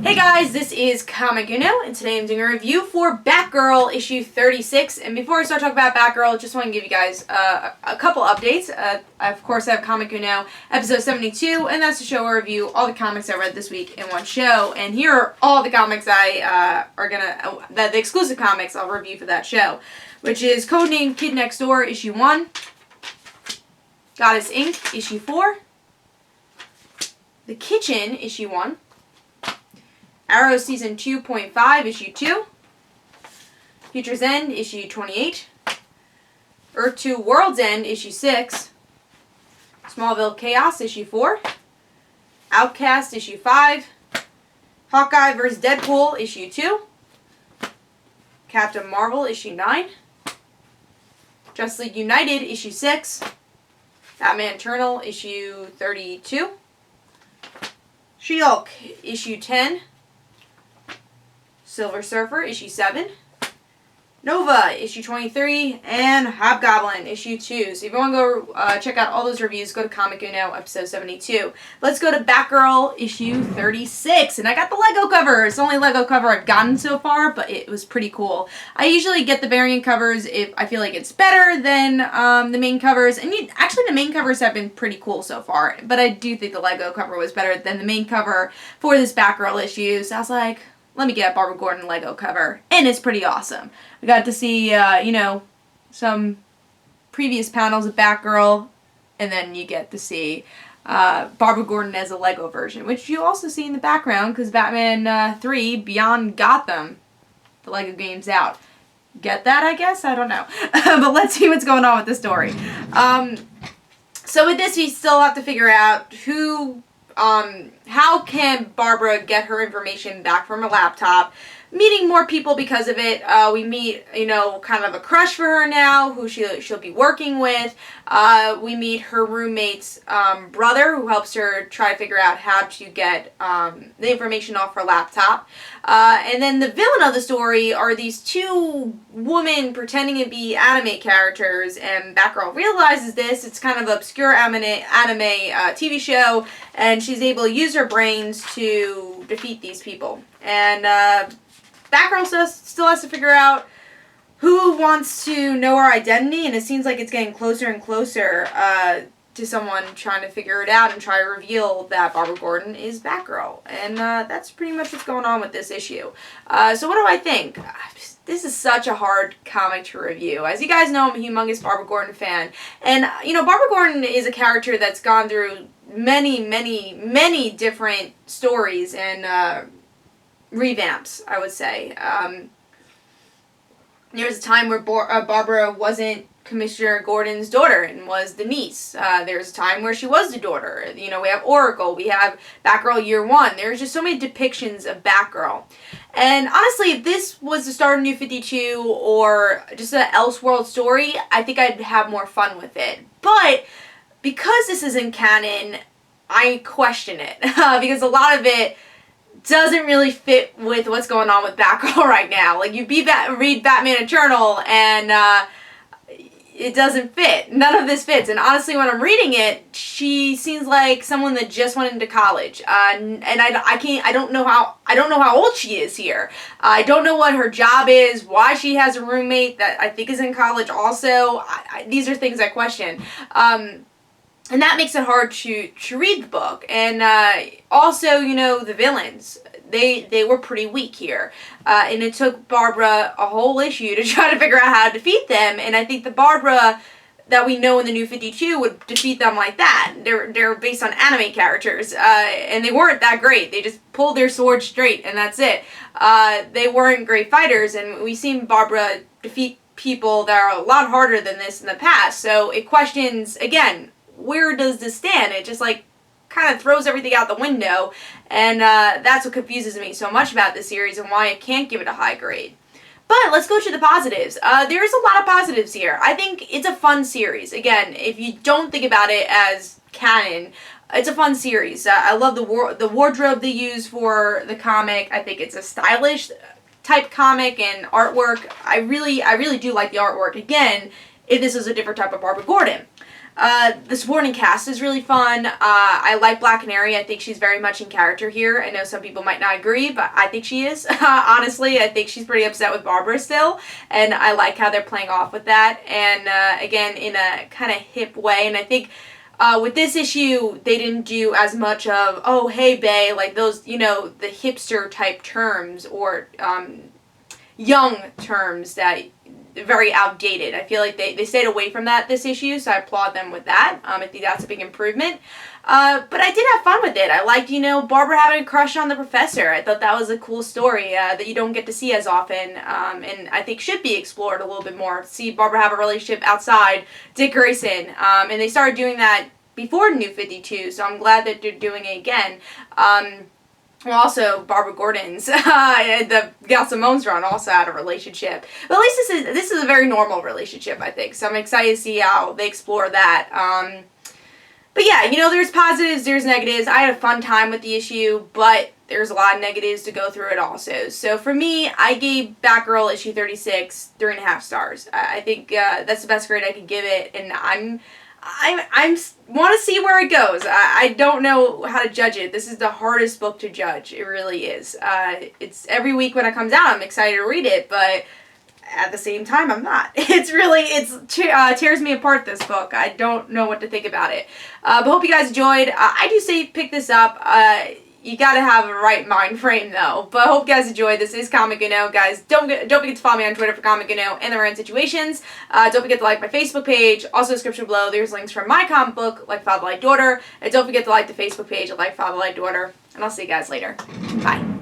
Hey guys, this is Comic Uno, and today I'm doing a review for Batgirl issue 36. And before I start talking about Batgirl, I just want to give you guys a couple updates. Of course, I have Comic Uno episode 72, and that's to show or review all the comics I read this week in one show. And here are all the comics the exclusive comics I'll review for that show, which is Codename Kid Next Door issue 1, Goddess Inc. issue 4, The Kitchen issue 1, Arrow Season 2.5, Issue 2, Future's End, Issue 28, Earth 2 World's End, Issue 6, Smallville Chaos, Issue 4, Outcast, Issue 5, Hawkeye vs. Deadpool, Issue 2, Captain Marvel, Issue 9, Justice League United, Issue 6, Batman Eternal, Issue 32, She-Hulk, Issue 10, Silver Surfer, Issue 7, Nova, Issue 23, and Hobgoblin, Issue 2. So if you want to go check out all those reviews, go to Comic Uno, episode 72. Let's go to Batgirl, Issue 36. And I got the Lego cover. It's the only Lego cover I've gotten so far, but it was pretty cool. I usually get the variant covers if I feel like it's better than the main covers. And actually, the main covers have been pretty cool so far. But I do think the Lego cover was better than the main cover for this Batgirl issue. So I was like, let me get a Barbara Gordon Lego cover. And it's pretty awesome. We got to see, some previous panels of Batgirl. And then you get to see Barbara Gordon as a Lego version. Which you also see in the background because Batman 3 Beyond Gotham, the Lego game's out. Get that, I guess? I don't know. But let's see what's going on with the story. So with this, we still have to figure out how can Barbara get her information back from her laptop. Meeting more people because of it. We meet, kind of a crush for her now, who she'll be working with. We meet her roommate's brother, who helps her try to figure out how to get the information off her laptop. And then the villain of the story are these two women pretending to be anime characters, and Batgirl realizes this. It's kind of an obscure anime TV show, and she's able to use her brains to defeat these people. And Batgirl still has to figure out who wants to know her identity, and it seems like it's getting closer and closer to someone trying to figure it out and try to reveal that Barbara Gordon is Batgirl. And that's pretty much what's going on with this issue. So what do I think? This is such a hard comic to review. As you guys know, I'm a humongous Barbara Gordon fan. And, Barbara Gordon is a character that's gone through many different stories and revamps, I would say. There was a time where Barbara wasn't Commissioner Gordon's daughter and was the niece. There's a time where she was the daughter. We have Oracle. We have Batgirl Year One. There's just so many depictions of Batgirl. And honestly, if this was the start of New 52 or just an Elseworld story, I think I'd have more fun with it. But because this isn't canon, I question it. Because a lot of it doesn't really fit with what's going on with Batgirl right now. Like, you read Batman Eternal, and it doesn't fit. None of this fits. And honestly, when I'm reading it, she seems like someone that just went into college. And I don't know how old she is here. I don't know what her job is, why she has a roommate that I think is in college also. These are things I question. And that makes it hard to read the book. And also, the villains, they were pretty weak here. And it took Barbara a whole issue to try to figure out how to defeat them. And I think the Barbara that we know in the New 52 would defeat them like that. They're based on anime characters. And they weren't that great. They just pulled their sword straight, and that's it. They weren't great fighters. And we've seen Barbara defeat people that are a lot harder than this in the past. So it questions, again, where does this stand? It just kind of throws everything out the window, and that's what confuses me so much about this series and why I can't give it a high grade. But let's go to the positives. There's a lot of positives here. I think it's a fun series. Again, if you don't think about it as canon, it's a fun series. I love the wardrobe they use for the comic. I think it's a stylish type comic and artwork. I really do like the artwork. Again, if this was a different type of Barbara Gordon. The supporting cast is really fun. I like Black Canary. I think she's very much in character here. I know some people might not agree, but I think she is. Honestly, I think she's pretty upset with Barbara still, and I like how they're playing off with that. And again, in a kind of hip way. And I think with this issue, they didn't do as much of, oh, hey, bae, like those, you know, the hipster type terms or young terms that very outdated. I feel like they stayed away from that this issue, so I applaud them with that. I think that's a big improvement. But I did have fun with it. I liked, you know, Barbara having a crush on the professor. I thought that was a cool story that you don't get to see as often, and I think should be explored a little bit more. See Barbara have a relationship outside Dick Grayson, and they started doing that before New 52, so I'm glad that they're doing it again. Well, also, Barbara Gordon's, the Gail Simone's run also had a relationship. But at least this is a very normal relationship, I think. So I'm excited to see how they explore that. But yeah, you know, there's positives, there's negatives. I had a fun time with the issue, but there's a lot of negatives to go through it also. So for me, I gave Batgirl issue 36 3.5 stars. I think that's the best grade I could give it, and I want to see where it goes. I don't know how to judge it. This is the hardest book to judge. It really is. It's every week when it comes out, I'm excited to read it, but at the same time, I'm not. It tears me apart, this book. I don't know what to think about it. But hope you guys enjoyed. I do say pick this up. You gotta have a right mind frame though. But I hope you guys enjoyed. This is Comic Uno, guys. Don't forget to follow me on Twitter for Comic Uno and the random situations. Don't forget to like my Facebook page. Also, description below, there's links for my comic book, Like Father, Like Daughter. And don't forget to like the Facebook page of Like Father, Like Daughter. And I'll see you guys later. Bye.